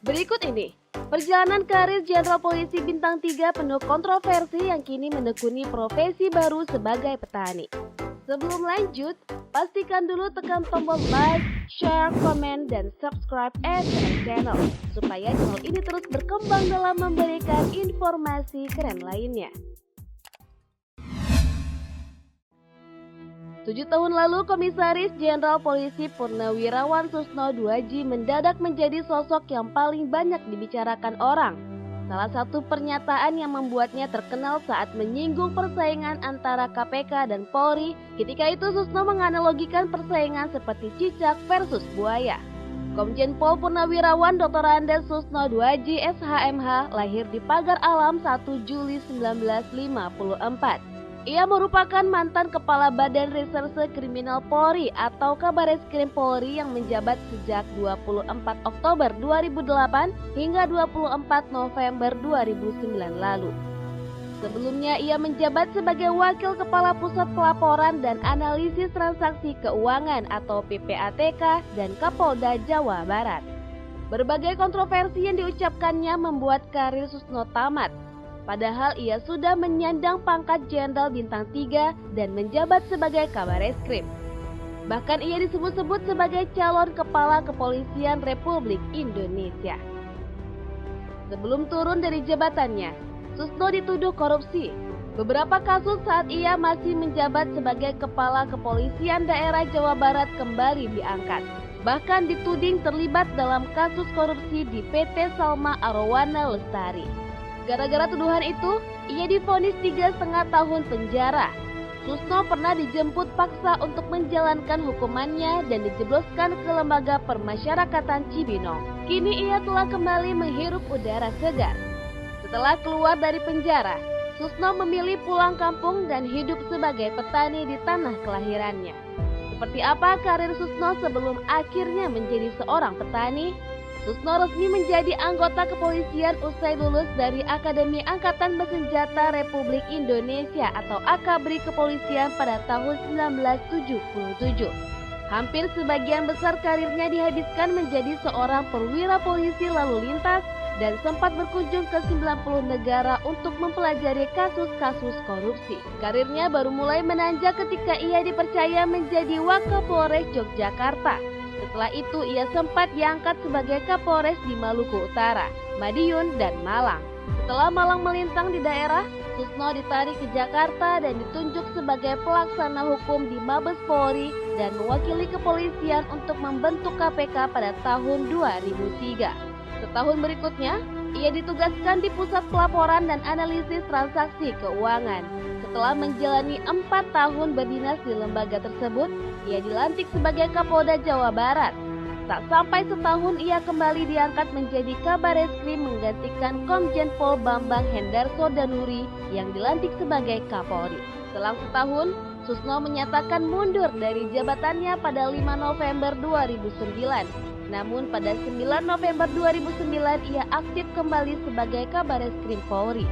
Berikut ini, perjalanan karir Jenderal Polisi Bintang 3 penuh kontroversi yang kini menekuni profesi baru sebagai petani. Sebelum lanjut, pastikan dulu tekan tombol like, share, komen, dan subscribe channel supaya channel ini terus berkembang dalam memberikan informasi keren lainnya. 7 tahun lalu, Komisaris Jenderal Polisi Purnawirawan Susno Duaji mendadak menjadi sosok yang paling banyak dibicarakan orang. Salah satu pernyataan yang membuatnya terkenal saat menyinggung persaingan antara KPK dan Polri. Ketika itu Susno menganalogikan persaingan seperti cicak versus buaya. Komjen Pol Purnawirawan Dr. Andes Susno Duaji SHMH lahir di Pagar Alam 1 Juli 1954. Ia merupakan mantan Kepala Badan Reserse Kriminal Polri atau Kabareskrim Polri yang menjabat sejak 24 Oktober 2008 hingga 24 November 2009 lalu. Sebelumnya ia menjabat sebagai Wakil Kepala Pusat Pelaporan dan Analisis Transaksi Keuangan atau PPATK dan Kapolda Jawa Barat. Berbagai kontroversi yang diucapkannya membuat karir Susno tamat. Padahal ia sudah menyandang pangkat Jenderal Bintang 3 dan menjabat sebagai Kabareskrim. Bahkan ia disebut-sebut sebagai calon Kepala Kepolisian Republik Indonesia. Sebelum turun dari jabatannya, Susno dituduh korupsi. Beberapa kasus saat ia masih menjabat sebagai Kepala Kepolisian Daerah Jawa Barat kembali diangkat. Bahkan dituding terlibat dalam kasus korupsi di PT Salma Arowana Lestari. Gara-gara tuduhan itu, ia divonis 3,5 tahun penjara. Susno pernah dijemput paksa untuk menjalankan hukumannya dan dijebloskan ke Lembaga Permasyarakatan Cibinong. Kini ia telah kembali menghirup udara segar. Setelah keluar dari penjara, Susno memilih pulang kampung dan hidup sebagai petani di tanah kelahirannya. Seperti apa karir Susno sebelum akhirnya menjadi seorang petani? Susno resmi menjadi anggota kepolisian usai lulus dari Akademi Angkatan Bersenjata Republik Indonesia atau Akabri Kepolisian pada tahun 1977. Hampir sebagian besar karirnya dihabiskan menjadi seorang perwira polisi lalu lintas dan sempat berkunjung ke 90 negara untuk mempelajari kasus-kasus korupsi. Karirnya baru mulai menanjak ketika ia dipercaya menjadi Wakapolres Yogyakarta. Setelah itu ia sempat diangkat sebagai Kapolres di Maluku Utara, Madiun, dan Malang. Setelah Malang melintang di daerah, Susno ditarik ke Jakarta dan ditunjuk sebagai pelaksana hukum di Mabes Polri dan mewakili kepolisian untuk membentuk KPK pada tahun 2003. Setahun berikutnya, ia ditugaskan di Pusat Pelaporan dan Analisis Transaksi Keuangan. Setelah menjalani 4 tahun berdinas di lembaga tersebut, ia dilantik sebagai Kapolda Jawa Barat. Tak sampai setahun ia kembali diangkat menjadi Kabareskrim menggantikan Komjen Pol Bambang Hendarso Danuri yang dilantik sebagai Kapolri. Selang setahun, Susno menyatakan mundur dari jabatannya pada 5 November 2009. Namun pada 9 November 2009 ia aktif kembali sebagai Kabareskrim Polri.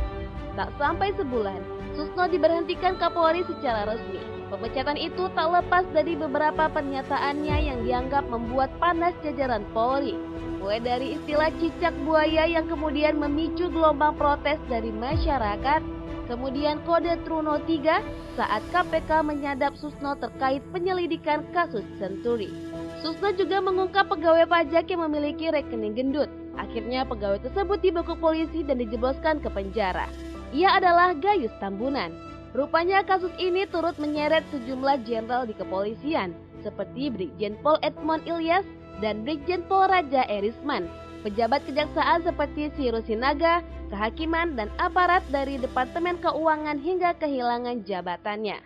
Tak sampai sebulan, Susno diberhentikan Kapolri secara resmi. Pemecatan itu tak lepas dari beberapa pernyataannya yang dianggap membuat panas jajaran Polri. Mulai dari istilah cicak buaya yang kemudian memicu gelombang protes dari masyarakat, kemudian kode Truno 3 saat KPK menyadap Susno terkait penyelidikan kasus Senturi. Susno juga mengungkap pegawai pajak yang memiliki rekening gendut. Akhirnya pegawai tersebut dibekuk polisi dan dijebloskan ke penjara. Ia adalah Gayus Tambunan. Rupanya kasus ini turut menyeret sejumlah jenderal di kepolisian seperti Brigjen Pol Edmond Ilyas dan Brigjen Pol Raja Erisman, pejabat kejaksaan seperti Siro Sinaga, kehakiman dan aparat dari Departemen Keuangan hingga kehilangan jabatannya.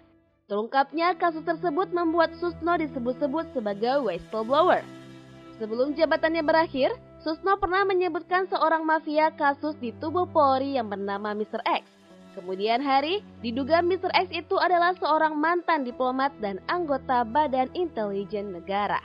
Terungkapnya kasus tersebut membuat Susno disebut-sebut sebagai whistleblower. Sebelum jabatannya berakhir, Susno pernah menyebutkan seorang mafia kasus di tubuh Polri yang bernama Mr. X. Kemudian hari, diduga Mr. X itu adalah seorang mantan diplomat dan anggota Badan Intelijen Negara.